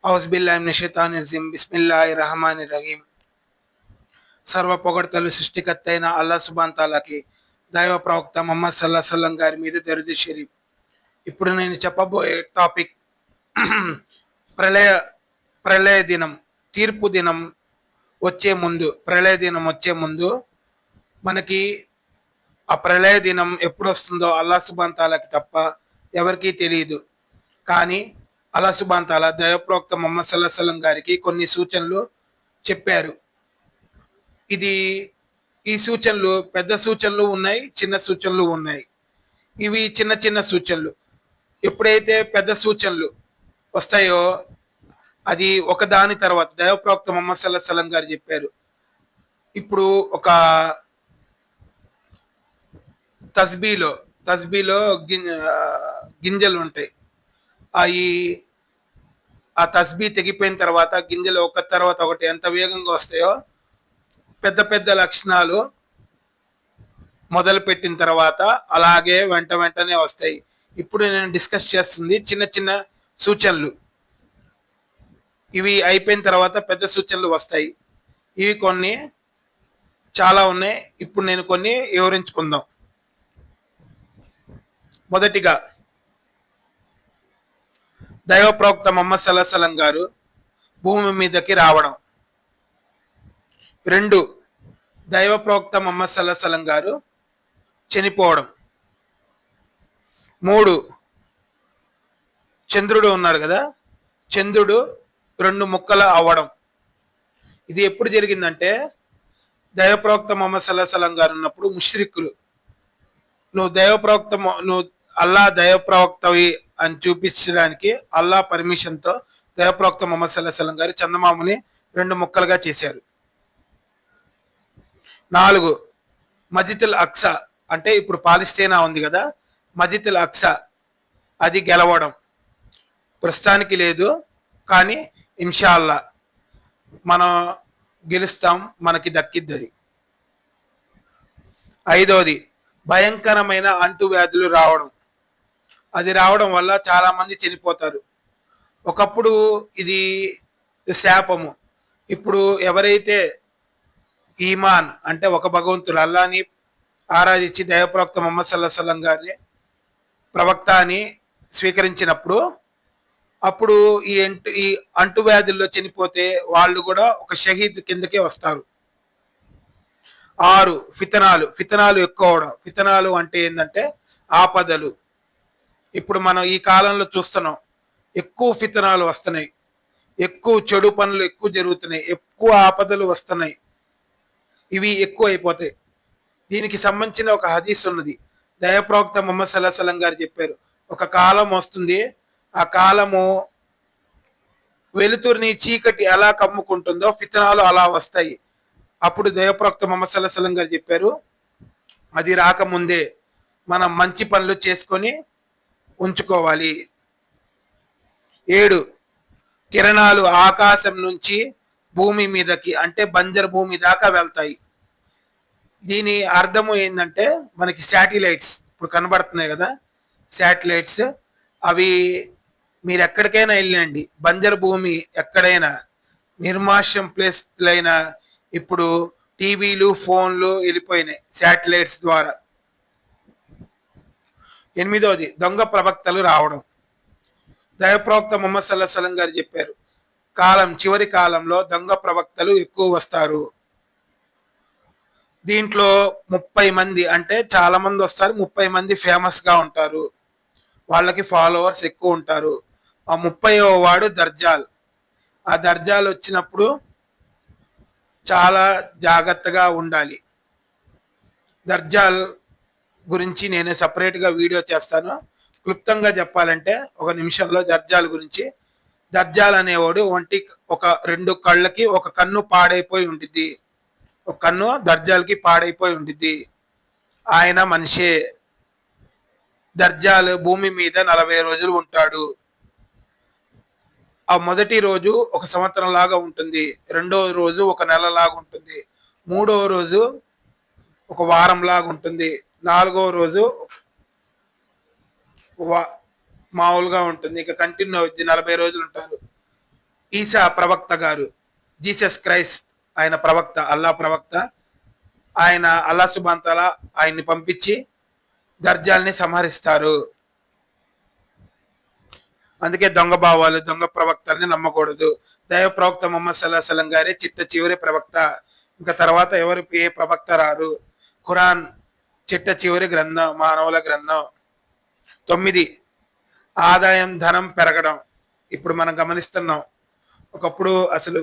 ఔజుబిల్లాహిమినషైతానిర్రజీం బిస్మిల్లాహిర్రహమానిర్రహీం. సర్వ పొగడ్తలు సృష్టికర్త అయిన అల్లా సుబ్హాన్ తాలాకి, దైవ ప్రవక్త ముహమ్మద్ సల్లల్లాహు అలైహి వసల్లం గారి మీద దరుదు షరీఫ్. ఇప్పుడు నేను చెప్పబోయే టాపిక్ ప్రళయ ప్రళయ దినం, తీర్పు దినం వచ్చే ముందు, ప్రళయ దినం వచ్చే ముందు మనకి ఆ ప్రళయ దినం ఎప్పుడు వస్తుందో అల్లా సుబ్హాన్ తాలాకి తప్ప ఎవరికీ తెలియదు. కానీ అల్లా సుబ్హాన్ తాలా దైవప్రవక్త ముహమ్మద్ సల్లల్లాహు అలైహి వసల్లం గారికి కొన్ని సూచనలు చెప్పారు. ఈ సూచనలు పెద్ద సూచనలు ఉన్నాయి, చిన్న సూచనలు ఉన్నాయి. ఇవి చిన్న చిన్న సూచనలు. ఎప్పుడైతే పెద్ద సూచనలు వస్తాయో అది ఒకదాని తర్వాత దైవప్రవక్త ముహమ్మద్ సల్లల్లాహు అలైహి వసల్లం గారు చెప్పారు. ఇప్పుడు ఒక తస్బీలో గింజలు ఉంటాయి. అవి ఆ తస్బీ తెగిపోయిన తర్వాత గింజలు ఒక తర్వాత ఒకటి ఎంత వేగంగా వస్తాయో, పెద్ద పెద్ద లక్షణాలు మొదలు పెట్టిన తర్వాత అలాగే వెంటనే వస్తాయి. ఇప్పుడు నేను డిస్కస్ చేస్తుంది చిన్న చిన్న సూచనలు. ఇవి అయిపోయిన తర్వాత పెద్ద సూచనలు వస్తాయి. ఇవి కొన్ని చాలా ఉన్నాయి. ఇప్పుడు నేను కొన్ని వివరించుకుందాం. మొదటిగా దైవ ప్రవక్త ముహమ్మద్ సల్లల్లాహు అలైహి వసల్లం గారు భూమి మీదకి రావడం. 2, దైవ ప్రవక్త ముహమ్మద్ సల్లల్లాహు అలైహి వసల్లం గారు చనిపోవడం. 3, చంద్రుడు ఉన్నాడు కదా, చంద్రుడు 2 ముక్కలు అవ్వడం. ఇది ఎప్పుడు జరిగిందంటే దైవ ప్రవక్త ముహమ్మద్ సల్లల్లాహు అలైహి వసల్లం గారు ఉన్నప్పుడు ముష్రిక్కులు, నువ్వు అల్లా దైవ ప్రవక్తవి అని చూపించడానికి అల్లా పర్మిషన్తో దైవ ప్రవక్త ముహమ్మద్ సల్లల్లాహు అలైహి వసల్లం గారు చందమామని 2 ముక్కలుగా చేశారు. 4, మజితుల్ అక్సా అంటే ఇప్పుడు పాలిస్తీనా ఉంది కదా, మజితుల్ అక్సా అది గెలవడం. ప్రస్తుతానికి లేదు, కానీ ఇన్షాల్లా మనం గెలుస్తాం, మనకి దక్కిద్ది అది. 5వది భయంకరమైన అంటువ్యాధులు రావడం. అది రావడం వల్ల చాలా మంది చనిపోతారు. ఒకప్పుడు ఇది శాపము. ఇప్పుడు ఎవరైతే ఈమాన్ అంటే ఒక భగవంతుడు అల్లాని ఆరాధించి దైవప్రవక్త ముహమ్మద్ సల్లల్లాహు అలైహి వసల్లం గారిని ప్రవక్త అని స్వీకరించినప్పుడు అప్పుడు ఈ అంటువ్యాధుల్లో చనిపోతే వాళ్ళు కూడా ఒక షహీద్ కిందకే వస్తారు. 6, ఫితనాలు ఎక్కువ అవడం. ఫితనాలు అంటే ఏంటంటే ఆపదలు. ఇప్పుడు మనం ఈ కాలంలో చూస్తున్నాం, ఎక్కువ ఫితనాలు వస్తున్నాయి, ఎక్కువ చెడు పనులు ఎక్కువ జరుగుతున్నాయి, ఎక్కువ ఆపదలు వస్తున్నాయి. ఇవి ఎక్కువ అయిపోతాయి. దీనికి సంబంధించిన ఒక హదీస్ ఉన్నది. దైవప్రవక్త ముహమ్మద్ సల్లల్లాహు అలైహి వసల్లం గారు చెప్పారు, ఒక కాలం వస్తుంది, ఆ కాలము వెలుతురిని చీకటి ఎలా కమ్ముకుంటుందో ఫితనాలు అలా వస్తాయి. అప్పుడు దైవప్రవక్త ముహమ్మద్ సల్లల్లాహు అలైహి వసల్లం గారు చెప్పారు, అది రాకముందే మనం మంచి పనులు చేసుకొని ఉంచుకోవాలి. 7, కిరణాలు ఆకాశం నుంచి భూమి మీదకి అంటే బంజర్ భూమి దాకా వెళ్తాయి. దీని అర్థము ఏంటంటే మనకి శాటిలైట్స్ ఇప్పుడు కనబడుతున్నాయి కదా, శాటిలైట్స్ అవి మీరు ఎక్కడికైనా వెళ్ళండి, బంజర్ భూమి ఎక్కడైనా నిర్మాషం ప్లేస్లైనా ఇప్పుడు టీవీలు ఫోన్లు వెళ్ళిపోయినాయి శాటిలైట్స్ ద్వారా. 8వది దొంగ ప్రవక్తలు రావడం. దైవప్రవక్త ముహమ్మద్ సల్లల్లాహు అలైహి వసల్లం గారు చెప్పారు, చివరి కాలంలో దొంగ ప్రవక్తలు ఎక్కువ వస్తారు. దీంట్లో 30 మంది అంటే చాలా మంది వస్తారు, 30 మంది ఫేమస్ గా ఉంటారు, వాళ్ళకి ఫాలోవర్స్ ఎక్కువ ఉంటారు. ఆ 30వ వాడు దర్జాల్. ఆ దర్జాల్ వచ్చినప్పుడు చాలా జాగ్రత్తగా ఉండాలి. దర్జాల్ గురించి నేను సపరేట్గా వీడియో చేస్తాను. క్లుప్తంగా చెప్పాలంటే ఒక నిమిషంలో దర్జాల్ గురించి. దర్జాల్ అనేవాడు ఒక 2 కళ్ళకి ఒక కన్ను పాడైపోయి ఉండిద్ది, ఒక కన్ను దర్జాల్కి పాడైపోయి ఉండిద్ది. ఆయన మనిషే. దర్జాల్ భూమి మీద 40 రోజులు ఉంటాడు. ఆ మొదటి రోజు ఒక సంవత్సరం లాగా ఉంటుంది, రెండో రోజు ఒక నెల లాగా ఉంటుంది, మూడో రోజు ఒక వారం లాగా ఉంటుంది, నాలుగో రోజు మామూలుగా ఉంటుంది, ఇక కంటిన్యూ అవుద్ది, 40 రోజులు ఉంటారు. ఈసా ప్రవక్త గారు, జీసస్ క్రైస్ట్, ఆయన ప్రవక్త, అల్లా ప్రవక్త, ఆయన అల్లా సుబాంతాల ఆయన్ని పంపించి దర్జాల్ని సంహరిస్తారు. అందుకే దొంగ భావాలు, దొంగ ప్రవక్తల్ని నమ్మకూడదు. దైవ ప్రవక్త ముహమ్మద్ సల్లాహం గారే చిట్ట చివరి ప్రవక్త. ఇంకా తర్వాత ఎవరు ఏ ప్రవక్త రారు. ఖురాన్ చిట్ట చివరి గ్రంథం, మానవుల గ్రంథం. 9, ఆదాయం, ధనం పెరగడం. ఇప్పుడు మనం గమనిస్తున్నాం, ఒకప్పుడు అసలు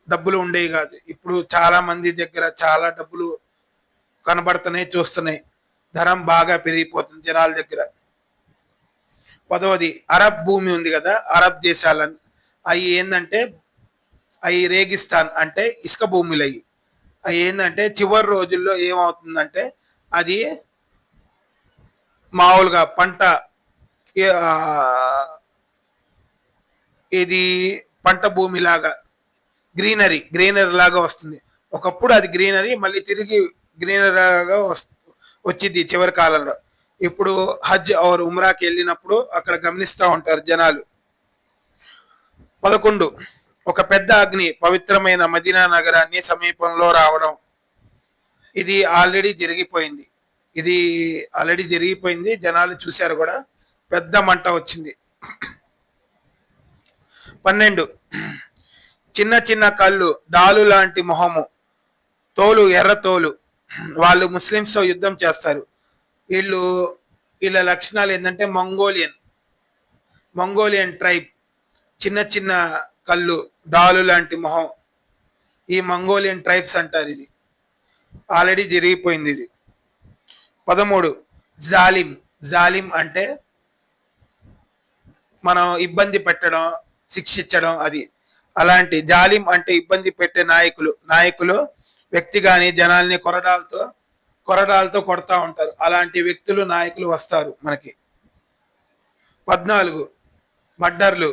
డబ్బులు ఉండేవి కాదు, ఇప్పుడు చాలా మంది దగ్గర చాలా డబ్బులు కనబడుతున్నాయి, చూస్తున్నాయి. ధనం బాగా పెరిగిపోతుంది జనాల దగ్గర. 10, అరబ్ భూమి ఉంది కదా, అరబ్ దేశాలని అవి ఏంటంటే అవి రేగిస్తాన్ అంటే ఇసుక భూములు. అవి ఏంటంటే చివరి రోజుల్లో ఏమవుతుందంటే అది మామూలుగా పంట ఇది పంట భూమి లాగా గ్రీనరీ లాగా వస్తుంది. ఒకప్పుడు అది గ్రీనరీ మళ్ళీ తిరిగి గ్రీనరీ లాగా వచ్చింది చివరి కాలంలో. ఇప్పుడు హజ్ ఆర్ ఉమ్రాకి వెళ్ళినప్పుడు అక్కడ గమనిస్తూ ఉంటారు జనాలు. 11, ఒక పెద్ద అగ్ని పవిత్రమైన మదీనా నగరాన్ని సమీపంలో రావడం. ఇది ఆల్రెడీ జరిగిపోయింది, జనాలు చూశారు కూడా, పెద్ద మంట వచ్చింది. 12, చిన్న చిన్న కళ్ళు, డాలు లాంటి మొహము, తోలు ఎర్ర తోలు, వాళ్ళు ముస్లిమ్స్తో యుద్ధం చేస్తారు. వీళ్ళ లక్షణాలు ఏంటంటే మంగోలియన్ ట్రైబ్, చిన్న చిన్న కళ్ళు, డాలు లాంటి మొహం, ఈ మంగోలియన్ ట్రైబ్స్ అంటారు. ఇది ఆల్రెడీ జరిగిపోయింది ఇది. 13, జాలిం అంటే మనం ఇబ్బంది పెట్టడం, శిక్షించడం, అది అలాంటి జాలిం అంటే ఇబ్బంది పెట్టే నాయకులు వ్యక్తి కానీ జనాల్ని కొరడాలతో కొడతా ఉంటారు. అలాంటి వ్యక్తులు, నాయకులు వస్తారు మనకి. 14, మర్డర్లు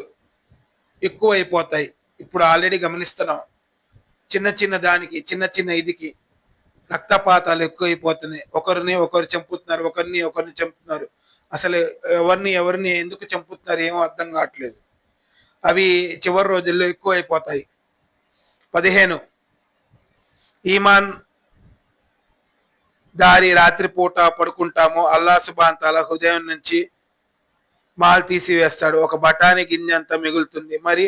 ఎక్కువైపోతాయి. ఇప్పుడు ఆల్రెడీ గమనిస్తున్నాం, చిన్న చిన్న ఇదికి రక్తపాతాలు ఎక్కువైపోతున్నాయి. ఒకరు చంపుతున్నారు. అసలు ఎవరిని ఎందుకు చంపుతున్నారు ఏమో అర్థం కావట్లేదు. అవి చివరి రోజుల్లో ఎక్కువైపోతాయి. 15, ఈమాన్ దారి, రాత్రిపూట పడుకుంటాము, అల్లా సుబ్హానహు తఆలా హృదయం నుంచి మాల్ తీసివేస్తాడు, ఒక బఠానీ గింజంతా మిగులుతుంది, మరి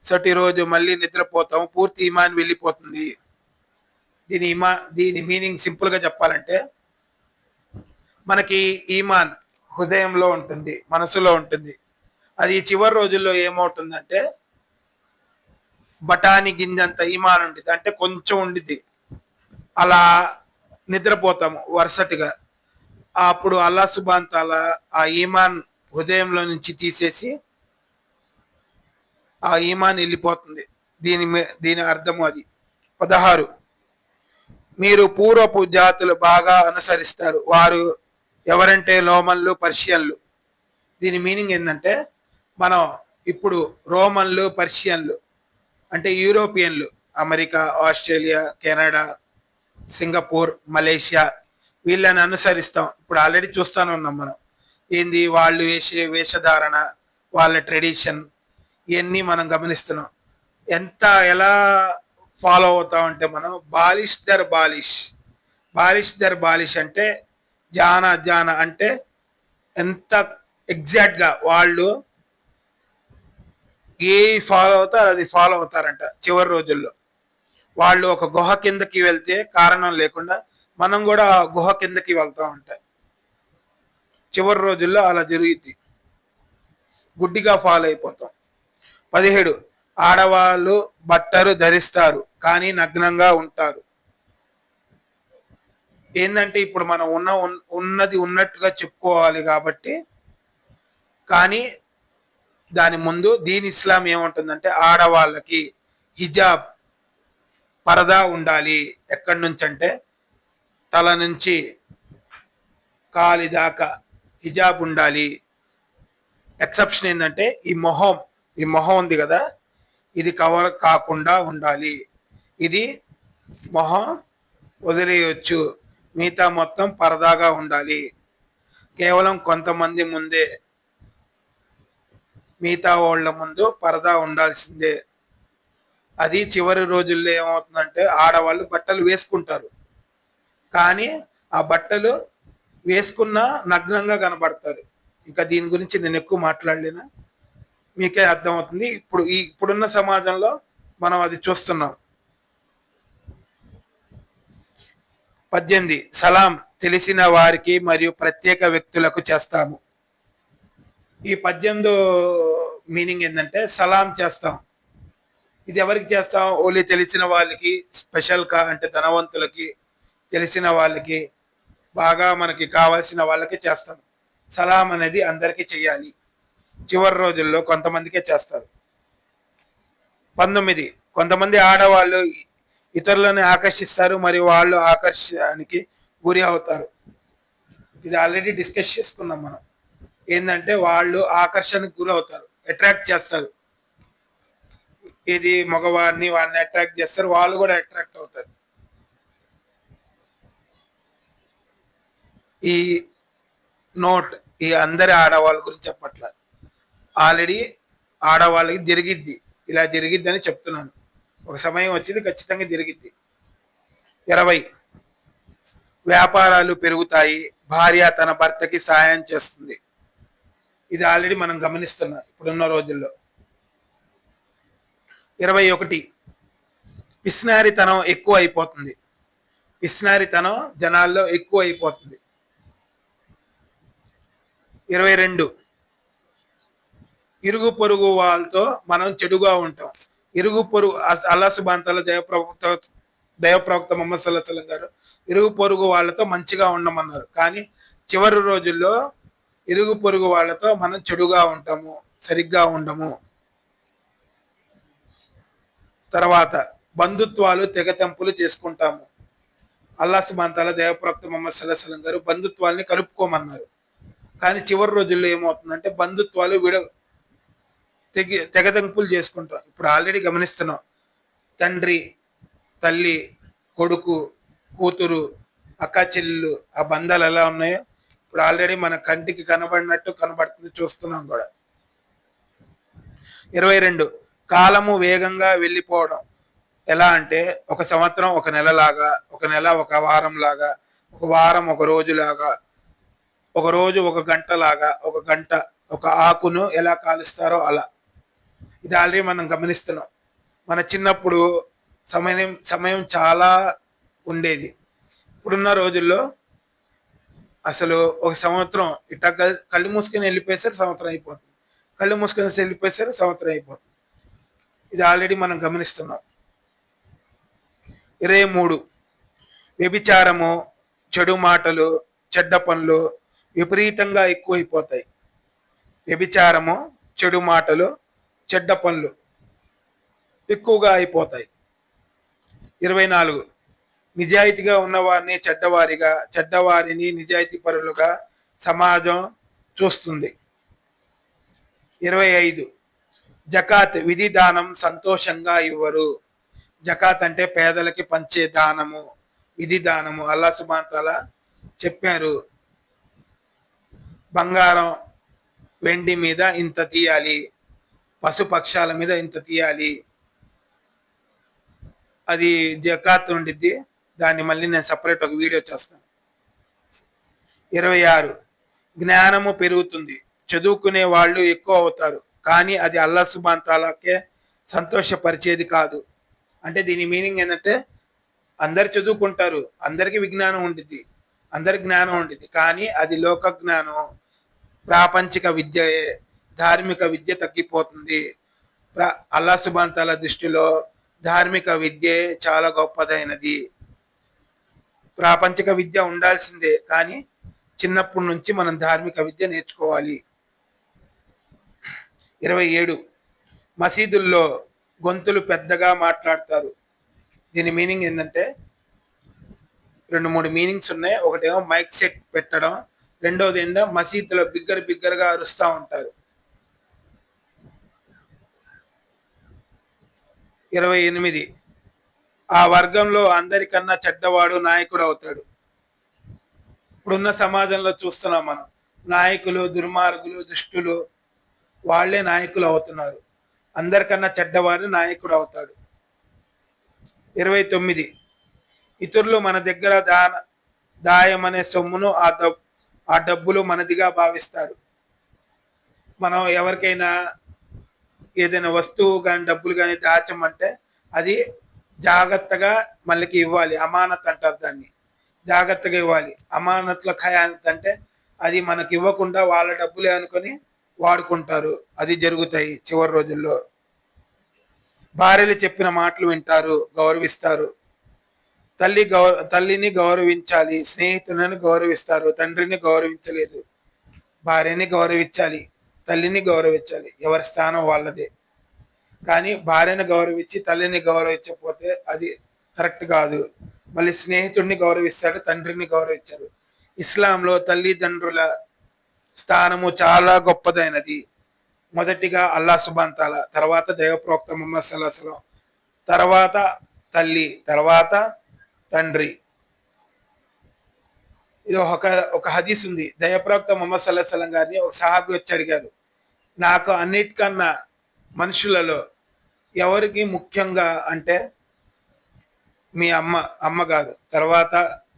సటి రోజు మళ్ళీ నిద్రపోతాము, పూర్తి ఈమాన్ వెళ్ళిపోతుంది. దీని మీనింగ్ సింపుల్ గా చెప్పాలంటే, మనకి ఈమాన్ హృదయంలో ఉంటుంది, మనసులో ఉంటుంది. అది చివరి రోజుల్లో ఏమవుతుందంటే బఠానీ గింజంత ఈమాన్ ఉంటుంది, అంటే కొంచెం ఉండిద్ది, అలా నిద్రపోతాము వరుసటిగా. అప్పుడు అల్లా సుబ్హానహు తఆలా ఆ ఈమాన్ హృదయంలో నుంచి తీసేసి ఆ ఈమాన్ వెళ్ళిపోతుంది. దీని అర్థము అది. 16, మీరు పూర్వపు జాతులు బాగా అనుసరిస్తారు, వారు ఎవరంటే రోమన్లు, పర్షియన్లు. దీని మీనింగ్ ఏంటంటే మనం ఇప్పుడు రోమన్లు, పర్షియన్లు అంటే యూరోపియన్లు, America, Australia, Canada, Singapore, Malaysia, వీళ్ళని అనుసరిస్తాం. ఇప్పుడు ఆల్రెడీ చూస్తూనే ఉన్నాం మనం, ఏంది వాళ్ళు వేసే వేషధారణ, వాళ్ళ ట్రెడిషన్, ఇవన్నీ మనం గమనిస్తున్నాం. ఎలా ఫాలో అవుతామంటే మనం బాలిష్ అంటే జానా అంటే ఎంత ఎగ్జాక్ట్ గా వాళ్ళు ఏ ఫాలో అవుతారు అది ఫాలో అవుతారంట. చివరి రోజుల్లో వాళ్ళు ఒక గుహ కిందకి వెళ్తే కారణం లేకుండా మనం కూడా ఆ గుహ కిందకి వెళ్తా ఉంటాం. చివరి రోజుల్లో అలా జరుగుద్ది, గుడ్డిగా ఫాలో అయిపోతాం. 17, ఆడవాళ్ళు బట్టలు ధరిస్తారు కానీ నగ్నంగా ఉంటారు. ఏంటంటే ఇప్పుడు మనం ఉన్నది ఉన్నట్టుగా చెప్పుకోవాలి కాబట్టి, కానీ దాని ముందు దీని ఇస్లాం ఏముంటుందంటే ఆడవాళ్ళకి హిజాబ్, పరదా ఉండాలి. ఎక్కడి నుంచి అంటే తల నుంచి కాలి దాకా హిజాబ్ ఉండాలి. ఎక్సెప్షన్ ఏంటంటే ఈ మొహం ఈ మొహం ఉంది కదా, ఇది కవర్ కాకుండా ఉండాలి. ఇది మొహం వదిలేయొచ్చు, మిగతా మొత్తం పరదాగా ఉండాలి. కేవలం కొంతమంది ముందే, మిగతా వాళ్ళ ముందు పరదా ఉండాల్సిందే. అది చివరి రోజుల్లో ఏమవుతుందంటే ఆడవాళ్ళు బట్టలు వేసుకుంటారు, కానీ ఆ బట్టలు వేసుకున్నా నగ్నంగా కనబడతారు. ఇంకా దీని గురించి నేను ఎక్కువ మాట్లాడలేను, మీకే అర్థమవుతుంది. ఇప్పుడున్న సమాజంలో మనం అది చూస్తున్నాం. 18 సలాం తెలిసిన వారికి మరియు ప్రత్యేక వ్యక్తులకు చేస్తాము. ఈ 18 మీనింగ్ ఏంటంటే సలాం చేస్తాం. ఇది ఎవరికి చేస్తాం? ఓన్లీ తెలిసిన వాళ్ళకి, స్పెషల్ కా అంటే ధనవంతులకి, తెలిసిన వాళ్ళకి, బాగా మనకి కావాల్సిన వాళ్ళకి చేస్తాం. సలాం అనేది అందరికీ చెయ్యాలి. చివరి రోజుల్లో కొంతమందికే చేస్తారు. 19 కొంతమంది ఆడవాళ్ళు ఇతరులను ఆకర్షిస్తారు మరియు వాళ్ళు ఆకర్షణకి గురి అవుతారు. ఇది ఆల్రెడీ డిస్కస్ చేసుకున్నాం మనం. ఏంటంటే వాళ్ళు ఆకర్షణకు గురి అవుతారు, అట్రాక్ట్ చేస్తారు. ఇది మగవారిని వారిని అట్రాక్ట్ చేస్తారు, వాళ్ళు కూడా అట్రాక్ట్ అవుతారు. ఈ నోట్ ఈ అందరి ఆడవాళ్ళ గురించి చెప్పట్ల, ఆల్రెడీ ఆడవాళ్ళకి జరిగిద్ది, ఇలా జరిగిద్ది అని చెప్తున్నాను. ఒక సమయం వచ్చింది, ఖచ్చితంగా జరిగిద్ది. 20 వ్యాపారాలు పెరుగుతాయి, భార్య తన భర్తకి సాయం చేస్తుంది. ఇది ఆల్రెడీ మనం గమనిస్తున్నాం ఇప్పుడున్న రోజుల్లో. 21 పిస్నారితనం ఎక్కువ అయిపోతుంది. పిస్నారితనం జనాల్లో ఎక్కువ అయిపోతుంది. 22 ఇరుగు పొరుగు వాళ్ళతో మనం చెడుగా ఉంటాం. ఇరుగు పొరుగు అల్లా సుబాంతాల దైవప్రవక్త ముహమ్మద్ సల్లల్లాహు అలైహి వసల్లం గారు ఇరుగు పొరుగు వాళ్ళతో మంచిగా ఉండమన్నారు. కానీ చివరి రోజుల్లో ఇరుగు పొరుగు వాళ్ళతో మనం చెడుగా ఉంటాము, సరిగ్గా ఉండము. తర్వాత బంధుత్వాలు తెగతెంపులు చేసుకుంటాము. అల్లా సుబాంతాల దైవప్రవక్త ముహమ్మద్ సల్లల్లాహు అలైహి వసల్లం గారు బంధుత్వాల్ని కలుపుకోమన్నారు. కానీ చివరి రోజుల్లో ఏమవుతుందంటే బంధుత్వాలు తెగతెంపులు చేసుకుంటాం. ఇప్పుడు ఆల్రెడీ గమనిస్తున్నాం, తండ్రి, తల్లి, కొడుకు, కూతురు, అక్క చెల్లెలు, ఆ బంధాలు ఎలా ఉన్నాయో ఇప్పుడు ఆల్రెడీ మన కంటికి కనబడినట్టు కనబడుతుంది, చూస్తున్నాం కూడా. 22 కాలము వేగంగా వెళ్ళిపోవడం. ఎలా అంటే ఒక సంవత్సరం ఒక నెలలాగా, ఒక నెల ఒక వారం లాగా, ఒక వారం ఒక రోజులాగా, ఒక రోజు ఒక గంటలాగా, ఒక గంట ఒక ఆకును ఎలా కాలుస్తారో అలా. ఇది ఆల్రెడీ మనం గమనిస్తున్నాం. మన చిన్నప్పుడు సమయం చాలా ఉండేది. ఇప్పుడున్న రోజుల్లో అసలు ఒక సంవత్సరం ఇట్లా కళ్ళు మూసుకొని వెళ్ళిపోయేసరి సంవత్సరం అయిపోతుంది, కళ్ళు మూసుకొని వెళ్ళిపోయేసరి సంవత్సరం అయిపోతుంది. ఇది ఆల్రెడీ మనం గమనిస్తున్నాం. 23 వ్యభిచారము, చెడు మాటలు, చెడ్డ పనులు విపరీతంగా ఎక్కువైపోతాయి. వ్యభిచారము, చెడు మాటలు, చెడ్డ పనులు ఎక్కువగా అయిపోతాయి. 24 నిజాయితీగా ఉన్నవారిని చెడ్డవారిగా, చెడ్డవారిని నిజాయితీ పరులుగా సమాజం చూస్తుంది. 25 జకాత్ విధి దానం సంతోషంగా ఇవ్వరు. జకాత్ అంటే పేదలకి పంచే దానము, విధి దానము. అల్లా సుబ్హానహు తఆలా చెప్పారు, బంగారం వెండి మీద ఇంత తీయాలి, పశుపక్షాల మీద ఇంత తీయాలి, అది జకాత్ ఉండిద్ది. దాన్ని మళ్ళీ నేను సపరేట్ ఒక వీడియో చేస్తాను. 26 జ్ఞానము పెరుగుతుంది, చదువుకునే వాళ్ళు ఎక్కువ అవుతారు, కానీ అది అల్లా సుబ్హానహు తఆలాకే సంతోషపరిచేది కాదు. అంటే దీని మీనింగ్ ఏంటంటే అందరు చదువుకుంటారు, అందరికి విజ్ఞానం ఉండిద్ది, అందరి జ్ఞానం ఉండిద్ది, కానీ అది లోక జ్ఞానం, ప్రాపంచిక విద్య, ధార్మిక విద్య తగ్గిపోతుంది. అల్లా సుబ్హానహు తఆలా దృష్టిలో ధార్మిక విద్య చాలా గొప్పదైనది. ప్రాపంచిక విద్య ఉండాల్సిందే, కానీ చిన్నప్పటి నుంచి మనం ధార్మిక విద్య నేర్చుకోవాలి. 27 మసీదుల్లో గొంతులు పెద్దగా మాట్లాడతారు. దీని మీనింగ్ ఏంటంటే 2-3 మీనింగ్స్ ఉన్నాయి. ఒకటేమో మైక్ సెట్ పెట్టడం, రెండోది ఏంటో మసీదులో బిగ్గరగా అరుస్తూ ఉంటారు. 28 ఆ వర్గంలో అందరికన్నా చెడ్డవాడు నాయకుడు అవుతాడు. ఇప్పుడున్న సమాజంలో చూస్తున్నాం మనం. నాయకులు దుర్మార్గులు, దుష్టులు వాళ్ళే నాయకులు అవుతున్నారు. అందరికన్నా చెడ్డవాడు నాయకుడు అవుతాడు. 29 ఇతరులు మన దగ్గర దాయమనే సొమ్మును ఆ డబ్బులు మనదిగా భావిస్తారు. మనం ఎవరికైనా ఏదైనా వస్తువు కానీ డబ్బులు కానీ దాచమంటే అది జాగ్రత్తగా మళ్ళీకి ఇవ్వాలి. అమానత్ అంటారు దాన్ని. జాగ్రత్తగా ఇవ్వాలి. అమానత్ల ఖయానత్ అంటే అది మనకి ఇవ్వకుండా వాళ్ళ డబ్బులే అనుకొని వాడుకుంటారు. అది జరుగుతాయి చివరి రోజుల్లో. భార్యలు చెప్పిన మాటలు వింటారు, గౌరవిస్తారు. తల్లిని గౌరవించాలి, స్నేహితులను గౌరవిస్తారు, తండ్రిని గౌరవించలేదు. భార్యని గౌరవించాలి, తల్లిని గౌరవించాలి, ఎవరి స్థానం వాళ్ళదే. కానీ భార్యను గౌరవించి తల్లిని గౌరవించకపోతే అది కరెక్ట్ కాదు. మళ్ళీ స్నేహితుడిని గౌరవిస్తాడు, తండ్రిని గౌరవించారు. ఇస్లాంలో తల్లిదండ్రుల స్థానము చాలా గొప్పదైనది. మొదటిగా అల్లా సుబ్హాన్ తాలా, తర్వాత దైవప్రవక్త ముహమ్మద్ సల్లల్లాహు అలైహి వసల్లం, తర్వాత తల్లి, తర్వాత తండ్రి. ఇది ఒక హదీస్ ఉంది. దైవప్రవక్త ముహమ్మద్ సల్లల్లాహు అలైహి వసల్లం గారిని ఒక సహాబీ వచ్చి అడిగారు, నాకు అన్నిటికన్నా మనుషులలో ఎవరికి ముఖ్యంగా అంటే మీ అమ్మగారు, తర్వాత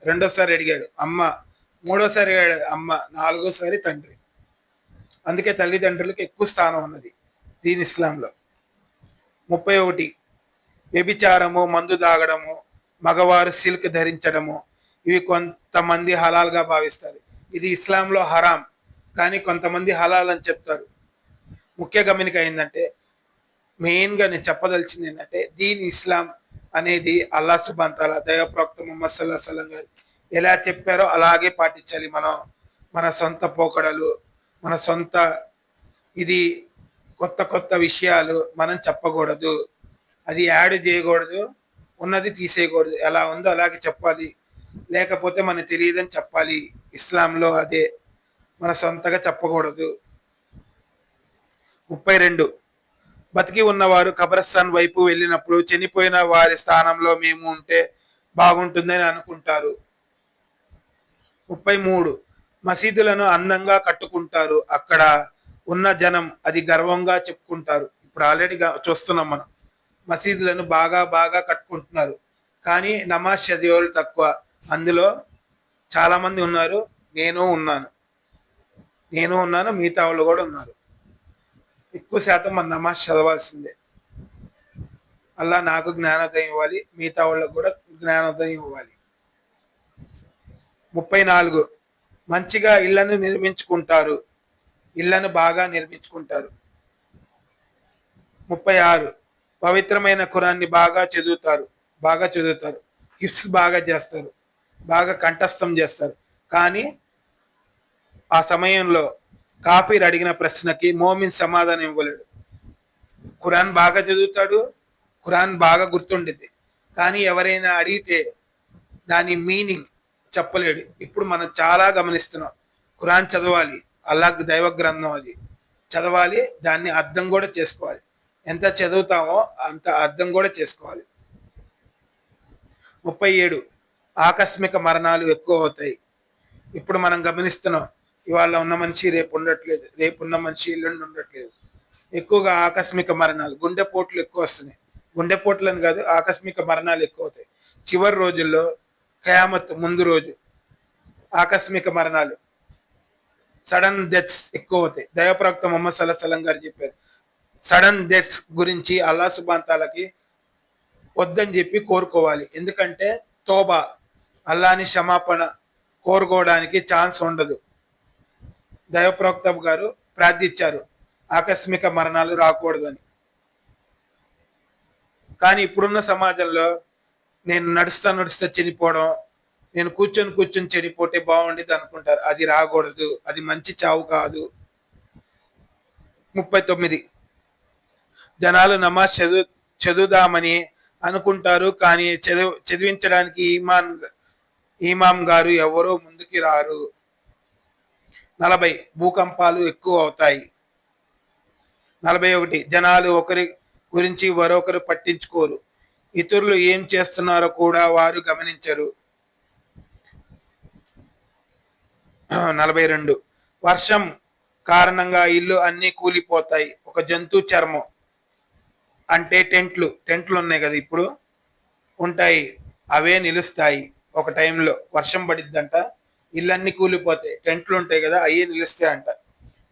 రెండోసారి అడిగాడు అమ్మ, మూడోసారి అడిగాడు అమ్మ, నాలుగోసారి తండ్రి. అందుకే తల్లిదండ్రులకు ఎక్కువ స్థానం ఉన్నది దీని ఇస్లాంలో. 31 వ్యభిచారము, మందు తాగడము, మగవారు సిల్క్ ధరించడము, ఇవి కొంతమంది హలాల్గా భావిస్తారు. ఇది ఇస్లాంలో హరాం, కానీ కొంతమంది హలాల్ అని చెప్తారు. ముఖ్య గమనిక ఏంటంటే, మెయిన్గా నేను చెప్పదలిచింది ఏంటంటే, దీని ఇస్లాం అనేది అల్లా సుబ్హాన్ తాలా, దైవప్రవక్త ముహమ్మద్ సల్లల్లాహు అలైహి వసల్లం గారు ఎలా చెప్పారో అలాగే పాటించాలి. మనం మన సొంత పోకడలు, మన సొంత ఇది కొత్త కొత్త విషయాలు మనం చెప్పకూడదు. అది యాడ్ చేయకూడదు, ఉన్నది తీసేయకూడదు. ఎలా ఉందో అలాగే చెప్పాలి, లేకపోతే మనకు తెలియదని చెప్పాలి. ఇస్లాంలో అదే, మన సొంతగా చెప్పకూడదు. 32 బతికి ఉన్నవారు కబ్రస్థాన్ వైపు వెళ్ళినప్పుడు చనిపోయిన వారి స్థానంలో మేము ఉంటే బాగుంటుందని అనుకుంటారు. 33 మసీదులను అందంగా కట్టుకుంటారు, అక్కడ ఉన్న జనం అది గర్వంగా చెప్పుకుంటారు. ఇప్పుడు ఆల్రెడీ చూస్తున్నాం మనం, మసీదులను బాగా బాగా కట్టుకుంటున్నారు, కానీ నమాజ్ చదివేవాళ్ళు తక్కువ. అందులో చాలా మంది ఉన్నారు, నేను ఉన్నాను, మిగతా వాళ్ళు కూడా ఉన్నారు. ఎక్కువ శాతం మన నమాజ్ చదవాల్సిందే. అల్లా నాకు జ్ఞానోదయం ఇవ్వాలి, మిగతా వాళ్ళకు కూడా జ్ఞానోదయం ఇవ్వాలి. 34 మంచిగా ఇళ్లను నిర్మించుకుంటారు, ఇళ్లను బాగా నిర్మించుకుంటారు. 36 పవిత్రమైన ఖురాన్ని బాగా చదువుతారు, హిఫ్స్ బాగా చేస్తారు, బాగా కంఠస్థం చేస్తారు. కానీ ఆ సమయంలో కాఫీర్ అడిగిన ప్రశ్నకి మోమిన్ సమాధానం ఇవ్వలేడు. ఖురాన్ బాగా చదువుతాడు, ఖురాన్ బాగా గుర్తుండిద్ది, కానీ ఎవరైనా అడిగితే దాని మీనింగ్ చెప్పలేడు. ఇప్పుడు మనం చాలా గమనిస్తున్నాం. ఖురాన్ చదవాలి, అల్లాహ్ దైవ గ్రంథం, అది చదవాలి, దాన్ని అర్థం కూడా చేసుకోవాలి. ఎంత చదువుతామో అంత అర్థం కూడా చేసుకోవాలి. 37 ఆకస్మిక మరణాలు ఎక్కువ అవుతాయి. ఇప్పుడు మనం గమనిస్తున్నాం, ఇవాళ ఉన్న మనిషి రేపు ఉండట్లేదు, రేపు ఉన్న మనిషి ఎల్లుండి ఉండట్లేదు. ఎక్కువగా ఆకస్మిక మరణాలు, గుండెపోట్లు ఎక్కువ వస్తున్నాయి. గుండెపోట్లని కాదు, ఆకస్మిక మరణాలు ఎక్కువ అవుతాయి. చివరి రోజుల్లో ఖయామత్ ముందు రోజు ఆకస్మిక మరణాలు, సడన్ డెత్స్ ఎక్కువ అవుతాయి. దైవప్రవక్త ముహమ్మద్ సల్లల్లాహు అలైహి వసల్లం గారు చెప్పారు, సడన్ డెత్స్ గురించి అల్లా సుబ్హాన్ తాలాకి వద్దని చెప్పి కోరుకోవాలి. ఎందుకంటే తోబా, అల్లాని క్షమాపణ కోరుకోవడానికి ఛాన్స్ ఉండదు. దైవప్రవక్త గారు ప్రార్థించారు ఆకస్మిక మరణాలు రాకూడదని. కానీ ఇప్పుడున్న సమాజంలో నేను నడుస్తా చనిపోవడం, నేను కూర్చొని చనిపోతే బాగుండేది అనుకుంటారు. అది రాకూడదు, అది మంచి చావు కాదు. 39 జనాలు నమాజ్ చదువుదామని అనుకుంటారు, కానీ చదివించడానికి ఇమాం గారు ఎవరో ముందుకి రారు. 40 భూకంపాలు ఎక్కువ అవుతాయి. 41 జనాలు గురించి మరొకరు పట్టించుకోరు. ఇతరులు ఏం చేస్తున్నారో కూడా వారు గమనించరు. 42 వర్షం కారణంగా ఇల్లు అన్నీ కూలిపోతాయి. ఒక జంతు చర్మం అంటే టెంట్లు ఉన్నాయి కదా ఇప్పుడు ఉంటాయి, అవే నిలుస్తాయి. ఒక టైంలో వర్షం పడిద్దంట, ఇళ్ళన్నీ కూలిపోతాయి, టెంట్లు ఉంటాయి కదా అయ్యే నిలుస్తాయి అంట.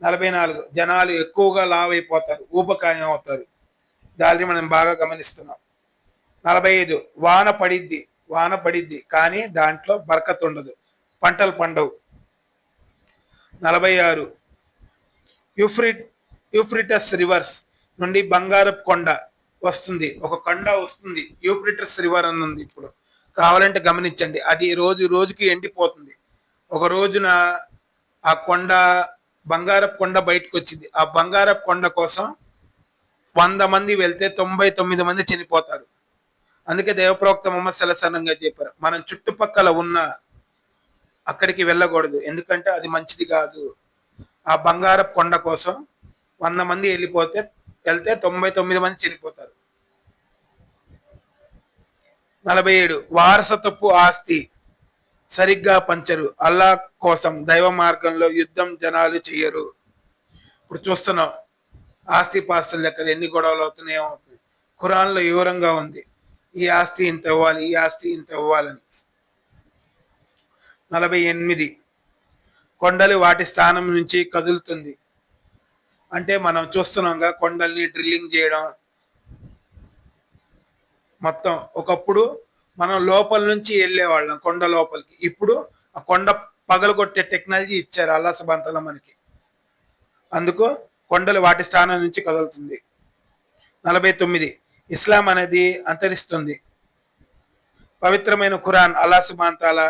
44 జనాలు ఎక్కువగా లావ్ అయిపోతారు, ఊబకాయం అవుతారు. దాన్ని మనం బాగా గమనిస్తున్నాం. 45 వాన పడిద్ది కానీ దాంట్లో బరకత్ ఉండదు, పంటలు పండవు. 46 యూఫ్రిటస్ రివర్స్ నుండి బంగారపు కొండ వస్తుంది. ఒక కొండ వస్తుంది, యూఫ్రిటస్ రివర్ అని ఉంది. ఇప్పుడు కావాలంటే గమనించండి, అది రోజు రోజుకి ఎండిపోతుంది. ఒక రోజున ఆ కొండ, బంగారపు కొండ బయటకు వచ్చింది. ఆ బంగారపు కొండ కోసం 100 మంది వెళ్తే 99 మంది చనిపోతారు. అందుకే దేవప్రవక్త ముహమ్మద్ సల్లల్లాహు గారు చెప్పారు, మనం చుట్టుపక్కల ఉన్న అక్కడికి వెళ్ళకూడదు, ఎందుకంటే అది మంచిది కాదు. ఆ బంగారపు కొండ కోసం 100 మంది వెళ్తే 99 మంది చనిపోతారు. 47 వారసత్వపు ఆస్తి సరిగ్గా పంచరు. అల్లా కోసం దైవ మార్గంలో యుద్ధం జనాలు చెయ్యరు. ఇప్పుడు చూస్తున్నాం ఆస్తి పాస్తుల దగ్గర ఎన్ని గొడవలు అవుతున్నాయో. ఖురాన్లో వివరంగా ఉంది, ఈ ఆస్తి ఇంత ఇవ్వాలి, ఈ ఆస్తి ఇంత ఇవ్వాలని. 48 కొండలు వాటి స్థానం నుంచి కదులుతుంది. అంటే మనం చూస్తున్నాంగా కొండల్ని డ్రిల్లింగ్ చేయడం మొత్తం. ఒకప్పుడు మనం లోపల నుంచి వెళ్ళేవాళ్ళం కొండ లోపలికి, ఇప్పుడు ఆ కొండ పగలగొట్టే టెక్నాలజీ ఇచ్చారు అల్లా సుబ్హానహు తఆలా మనకి. అందుకు కొండలు వాటి స్థానం నుంచి కదులుతుంది. 49 ఇస్లాం అనేది అంతరిస్తుంది. పవిత్రమైన ఖురాన్ అల్లా సుబ్హానహు తఆలా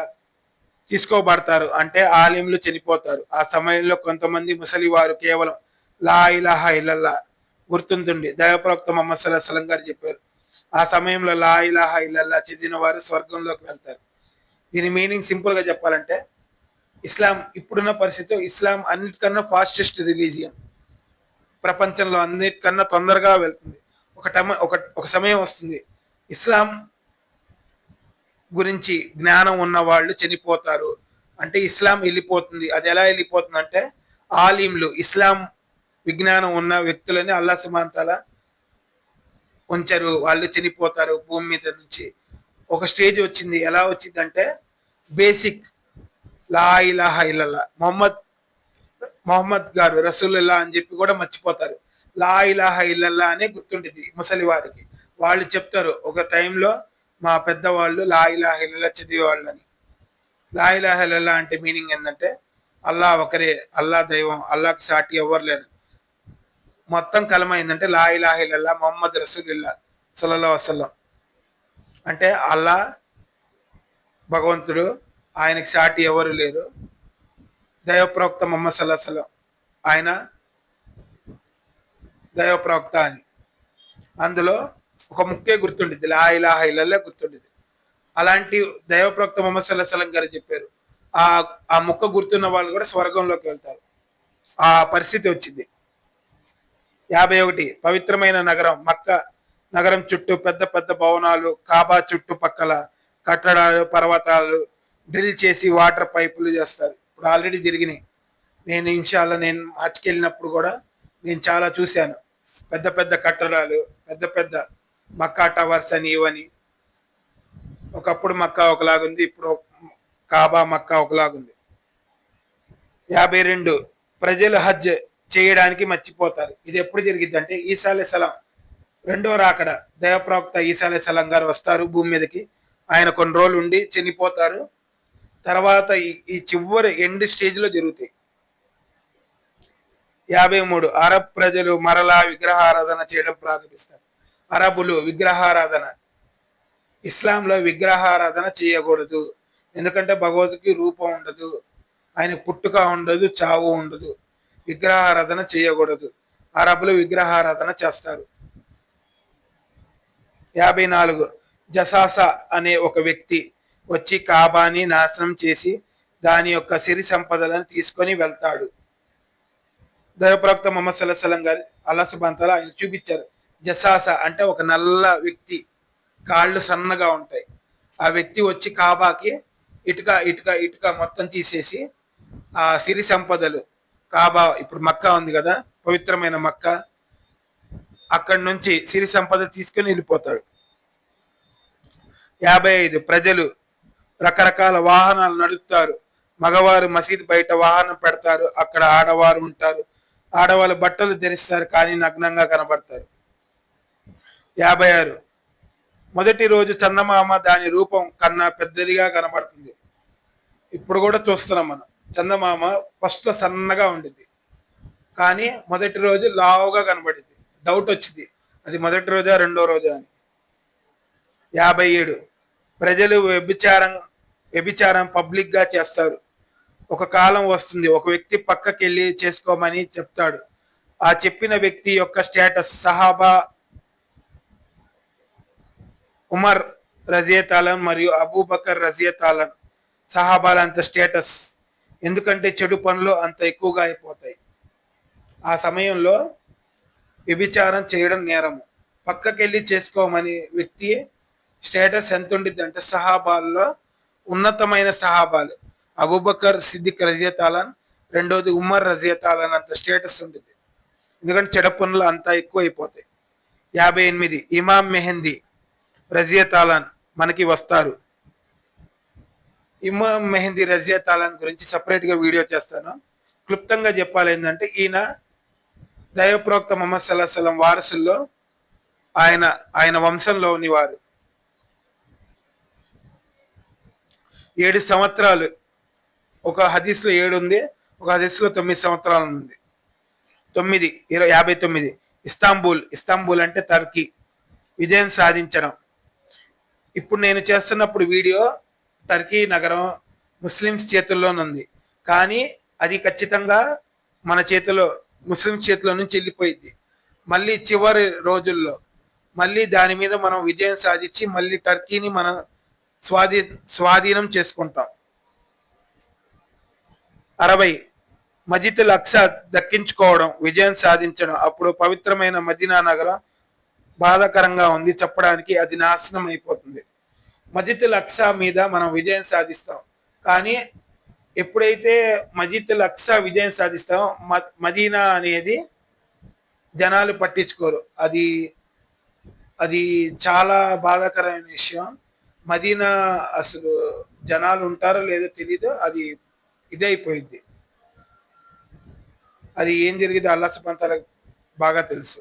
తీసుకోబడతారు అంటే ఆలింలు చనిపోతారు. ఆ సమయంలో కొంతమంది ముసలి వారు కేవలం లా ఇలాహా ఇల్లల్లా గుర్తుంటుంది. దైవప్రవక్త ముహమ్మద్ సల్లల్లాహు అలైహి వసల్లం గారు చెప్పారు, ఆ సమయంలో లా ఇలాహా ఇల్లల్లా చదివిన వారు స్వర్గంలోకి వెళ్తారు. దీని మీనింగ్ సింపుల్ గా చెప్పాలంటే, ఇస్లాం ఇప్పుడున్న పరిస్థితిలో ఇస్లాం అన్నిటికన్నా ఫాస్టెస్ట్ రిలీజియన్, ప్రపంచంలో అన్నిటికన్నా తొందరగా వెళ్తుంది. ఒక సమయం వస్తుంది ఇస్లాం గురించి జ్ఞానం ఉన్న వాళ్ళు చనిపోతారు అంటే ఇస్లాం వెళ్ళిపోతుంది. అది ఎలా వెళ్ళిపోతుంది అంటే, ఆలింలు ఇస్లాం విజ్ఞానం ఉన్న వ్యక్తులని అల్లా సుబ్హానహు తఆలా ఉంచరు, వాళ్ళు చనిపోతారు భూమి మీద నుంచి. ఒక స్టేజ్ వచ్చింది, ఎలా వచ్చిందంటే బేసిక్ లా ఇలాహా ఇల్లల్లా, మొహమ్మద్ గారు రసూలుల్లా అని చెప్పి కూడా మర్చిపోతారు. లా ఇలాహా ఇల్లల్లా అనే గుర్తుండేది ముసలి వారికి. వాళ్ళు చెప్తారు ఒక టైంలో మా పెద్దవాళ్ళు లా ఇలాహా ఇల్లల్లా చదివేవాళ్ళు అని. లా ఇలాహా ఇల్లల్లా అంటే మీనింగ్ ఏంటంటే అల్లా ఒకరే, అల్లా దైవం, అల్లాకి సాటి ఎవరు లేరు. మొత్తం కలమ ఏంటంటే లా ఇలాహా ఇల్లల్లా మొహమ్మద్ రసూలుల్లా సల్లల్లాహు అలైహి వసల్లం. అంటే అల్లా భగవంతుడు, ఆయనకి సాటి ఎవరు లేరు. దైవప్రవక్త ముహమ్మద్ సల్లల్లాహు అలైహి వసల్లం ఆయన దైవప్రవక్త అని. అందులో ఒక ముక్కే గుర్తుండిద్ది, లా ఇలాహా ఇల్లల్లా గుర్తుండిద్ది. అలాంటి దైవప్రవక్త ముహమ్మద్ సల్లల్లాహు అలైహి వసల్లం గారు చెప్పారు, ఆ ఆ ముక్క గుర్తున్న వాళ్ళు కూడా స్వర్గంలోకి వెళ్తారు. ఆ పరిస్థితి వచ్చింది. 51 పవిత్రమైన నగరం మక్క నగరం చుట్టూ పెద్ద పెద్ద భవనాలు, కాబా చుట్టుపక్కల కట్టడాలు, పర్వతాలు డ్రిల్ చేసి వాటర్ పైపులు చేస్తారు. ఇప్పుడు ఆల్రెడీ జరిగినాయి. నేను హజ్కి వెళ్ళినప్పుడు కూడా నేను చాలా చూశాను. పెద్ద పెద్ద కట్టడాలు, పెద్ద పెద్ద మక్కా టవర్స్ అని ఇవని. ఒకప్పుడు మక్కా ఒకలాగుంది, ఇప్పుడు కాబా మక్కా ఒకలాగుంది. 52 ప్రజలు హజ్ చేయడానికి మర్చిపోతారు. ఇది ఎప్పుడు జరిగిద్ది అంటే ఈసా అలైహిస్సలాం రెండో రాకడ, దైవప్రవక్త ఈసా అలైహిస్సలాం గారు వస్తారు భూమి మీదకి. ఆయన కొన్ని రోజులు ఉండి చనిపోతారు. తర్వాత ఈ చివరి ఎండ్ స్టేజ్ లో జరుగుతాయి. 53 అరబ్ ప్రజలు మరలా విగ్రహారాధన చేయడం ప్రారంభిస్తారు. అరబులు విగ్రహారాధన, ఇస్లాంలో విగ్రహారాధన చేయకూడదు. ఎందుకంటే భగవద్కి రూపం ఉండదు, ఆయన పుట్టుక ఉండదు, చావు ఉండదు. విగ్రహారాధన చేయకూడదు. అరబులు విగ్రహారాధన చేస్తారు. 54 జసాసా అనే ఒక వ్యక్తి వచ్చి కాబాని నాశనం చేసి దాని యొక్క సిరి సంపదలను తీసుకొని వెళ్తాడు. దైవప్రవక్త ముహమ్మద్ సల్లల్లాహు అలైహి వసల్లం గారు అల్లాహ్ సుబ్హానహు తఆలా ఆయన చూపించారు, జసాస అంటే ఒక నల్ల వ్యక్తి, కాళ్ళు సన్నగా ఉంటాయి. ఆ వ్యక్తి వచ్చి కాబాకి ఇటుక ఇటుక ఇటుక మొత్తం తీసేసి ఆ సిరి సంపదలు, కాబా ఇప్పుడు మక్కా ఉంది కదా, పవిత్రమైన మక్కా, అక్కడి నుంచి సిరి సంపద తీసుకుని వెళ్ళిపోతాడు. 55 ప్రజలు రకరకాల వాహనాలు నడుపుతారు. మగవారు మసీద్ బయట వాహనం పెడతారు, అక్కడ ఆడవారు ఉంటారు. ఆడవాళ్ళు బట్టలు ధరిస్తారు కానీ నగ్నంగా కనబడతారు. 56 మొదటి రోజు చందమామ దాని రూపం కన్నా పెద్దదిగా కనబడుతుంది. ఇప్పుడు కూడా చూస్తున్నాం మనం, చందమామ ఫస్ట్ లో సన్నగా ఉండింది కానీ మొదటి రోజు లావుగా కనబడింది. డౌట్ వచ్చింది అది మొదటి రోజా రెండో రోజా అని. 57 ప్రజలు వ్యభిచారం పబ్లిక్ గా చేస్తారు. ఒక కాలం వస్తుంది, ఒక వ్యక్తి పక్కకెళ్ళి చేసుకోమని చెప్తాడు. ఆ చెప్పిన వ్యక్తి యొక్క స్టేటస్ సహాబా ఉమర్ రజియతాలన్ మరియు అబూబకర్ రజియతాలన్ సహాబాల అంత స్టేటస్, ఎందుకంటే చెడు పనులు అంత ఎక్కువగా అయిపోతాయి. ఆ సమయంలో వ్యభిచారం చేయడం నేరము. పక్కకెళ్ళి చేసుకోమని వ్యక్తి స్టేటస్ ఎంత ఉండిద్ది అంటే సహాబాల్లో ఉన్నతమైన సహాబాలు అబూబకర్ సిద్దిక్ రజియతాలన్, రెండోది ఉమర్ రజియతాలన్ అంత స్టేటస్ ఉంటుంది, ఎందుకంటే చెడ పనులు అంత ఎక్కువ అయిపోతాయి. 58 ఇమాం మెహందీ రజియతాలన్ మనకి వస్తారు. ఇమాం మెహందీ రజియతాలన్ గురించి సపరేట్ గా వీడియో చేస్తాను. క్లుప్తంగా చెప్పాలి ఏంటంటే ఈయన దైవప్రవక్త ముహమ్మద్ సల్లల్లాహు అలైహి వసల్లం వారసుల్లో ఆయన వంశంలో ఉన్నవారు. 7 సంవత్సరాలు, ఒక హదీస్లో 7 ఉంది, ఒక హదీస్లో 9 సంవత్సరాలు ఉంది. 59 ఇస్తాంబుల్ అంటే టర్కీ విజయం సాధించడం. ఇప్పుడు నేను చేస్తున్నప్పుడు వీడియో టర్కీ నగరం ముస్లిమ్స్ చేతుల్లోనుంది, కానీ అది ఖచ్చితంగా మన చేతిలో ముస్లిమ్స్ చేతిలో నుంచి వెళ్ళిపోయింది. మళ్ళీ చివరి రోజుల్లో మళ్ళీ దాని మీద మనం విజయం సాధించి మళ్ళీ టర్కీని మనం స్వాధీనం చేసుకుంటాం. 60 మజితుల్ అక్సా దక్కించుకోవడం, విజయం సాధించడం. అప్పుడు పవిత్రమైన మదీనా నగరం బాధాకరంగా ఉంది చెప్పడానికి, అది నాశనం అయిపోతుంది. మజితుల్ అక్సా మీద మనం విజయం సాధిస్తాం, కానీ ఎప్పుడైతే మజితుల్ అక్సా విజయం సాధిస్తామో మదీనా అనేది జనాలు పట్టించుకోరు. అది చాలా బాధాకరమైన విషయం. మదీనా అసలు జనాలు ఉంటారో లేదో తెలీదు, అది ఇదైపోయింది. అది ఏం జరిగింది అల్లాహ్ సుబ్హానహు వ తఆలా బాగా తెలుసు.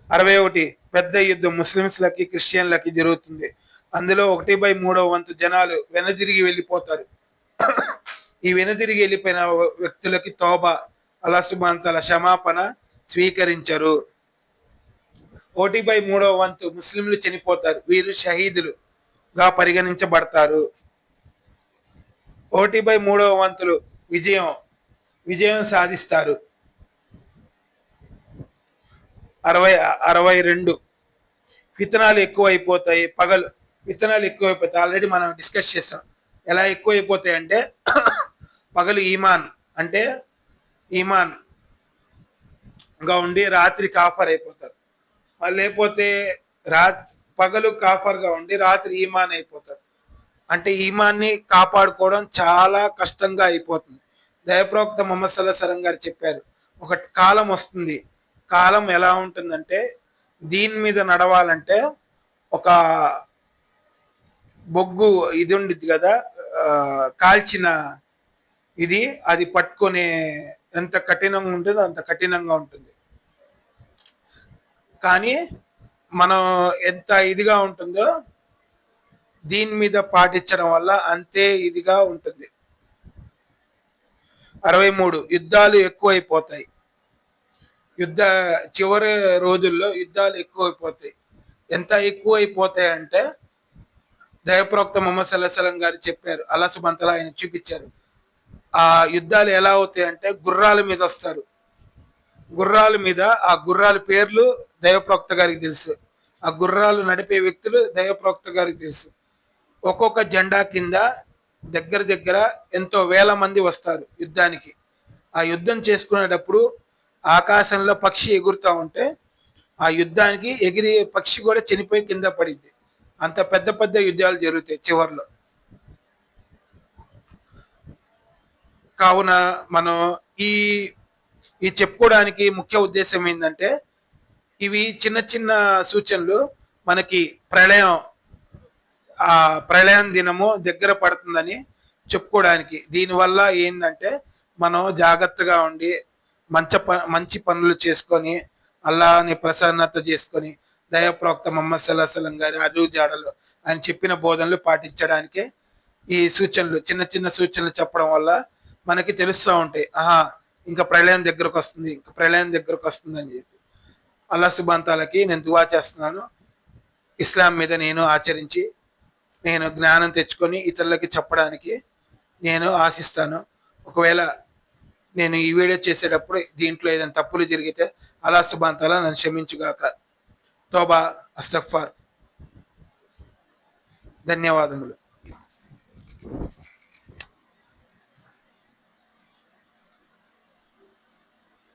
61 పెద్ద యుద్ధం ముస్లింస్లకి క్రిస్టియన్లకి జరుగుతుంది. అందులో 1/3 వంతు జనాలు వెనదిరిగి వెళ్ళిపోతారు. ఈ వెనదిరిగి వెళ్ళిపోయిన వ్యక్తులకి తౌబా, అల్లాహ్ సుబ్హానహు వ తఆలా క్షమాపణ స్వీకరించరు. 1/3 వంతు ముస్లింలు చనిపోతారు, వీరు షహీదులుగా పరిగణించబడతారు. 1/3 వంతులు విజయం సాధిస్తారు. 62 విత్తనాలు ఎక్కువైపోతాయి. విత్తనాలు ఎక్కువైపోతాయి. ఆల్రెడీ మనం డిస్కస్ చేస్తాం ఎలా ఎక్కువైపోతాయి అంటే పగలు ఈమాన్ గా ఉండి రాత్రి కాఫర్ అయిపోతారు. లేకపోతే పగలు కాఫర్ గా ఉండి రాత్రి ఈమాన్ అయిపోతారు. అంటే ఈమాన్ని కాపాడుకోవడం చాలా కష్టంగా అయిపోతుంది. దైవప్రవక్త ముహమ్మద్ సల్లల్లాహు అలైహి వసల్లం గారు చెప్పారు, ఒక కాలం వస్తుంది. కాలం ఎలా ఉంటుందంటే దీని మీద నడవాలంటే ఒక బొగ్గు ఇది ఉండిద్ది కదా, కాల్చిన అది పట్టుకునే ఎంత కఠినంగా ఉంటుందో అంత కఠినంగా ఉంటుంది. కానీ మనం ఎంత ఇదిగా ఉంటుందో దీని మీద పాటించడం వల్ల అంతే ఇదిగా ఉంటుంది. 63 యుద్ధాలు ఎక్కువైపోతాయి. చివరి రోజుల్లో యుద్ధాలు ఎక్కువైపోతాయి. ఎంత ఎక్కువైపోతాయి అంటే దైవప్రవక్త ముహమ్మద్ సల్లల్లాహు అలైహి వసల్లం గారు చెప్పారు, అల్లాహ్ సుబ్హానహు వ తఆలా ఆయన చూపించారు. ఆ యుద్ధాలు ఎలా అవుతాయి అంటే గుర్రాల మీద వస్తారు. ఆ గుర్రాల పేర్లు దైవప్రవక్త గారికి తెలుసు. ఆ గుర్రాలు నడిపే వ్యక్తులు దైవప్రవక్త గారికి తెలుసు. ఒక్కొక్క జెండా కింద దగ్గర ఎంతో వేల మంది వస్తారు యుద్ధానికి. ఆ యుద్ధం చేసుకునేటప్పుడు ఆకాశంలో పక్షి ఎగురుతూ ఉంటే ఆ యుద్ధానికి ఎగిరి పక్షి కూడా చనిపోయి కింద పడిద్ది. అంత పెద్ద పెద్ద యుద్ధాలు జరుగుతాయి చివర్లో. కావున మనం ఈ ఈ చెప్పుకోవడానికి ముఖ్య ఉద్దేశం ఏంటంటే, ఇవి చిన్న చిన్న సూచనలు మనకి ప్రళయం ఆ ప్రళయం దినము దగ్గర పడుతుందని చెప్పుకోవడానికి. దీనివల్ల ఏంటంటే మనం జాగ్రత్తగా ఉండి మంచి పనులు చేసుకొని అల్లాని ప్రసన్నత చేసుకొని దైవప్రవక్త మొహమ్మద్ సల్లాహం గారి అడుగు జాడలు ఆయన చెప్పిన బోధనలు పాటించడానికే ఈ సూచనలు, చిన్న చిన్న సూచనలు చెప్పడం వల్ల మనకి తెలుస్తూ ఉంటాయి. ఆహా, ఇంకా ప్రళయం దగ్గరకు వస్తుంది, ఇంకా ప్రళయం దగ్గరకు వస్తుంది అని చెప్పి. అల్లా సుబాంతాలకి నేను దువా చేస్తున్నాను. ఇస్లాం మీద నేను ఆచరించి నేను జ్ఞానం తెచ్చుకొని ఇతరులకి చెప్పడానికి నేను ఆశిస్తాను. ఒకవేళ నేను ఈ వీడియో చేసేటప్పుడు దీంట్లో ఏదైనా తప్పులు జరిగితే అల్లా సుబ్హానహు తఆలా నన్ను క్షమించుగాక. తోబా, అస్తగ్ఫార్. ధన్యవాదములు.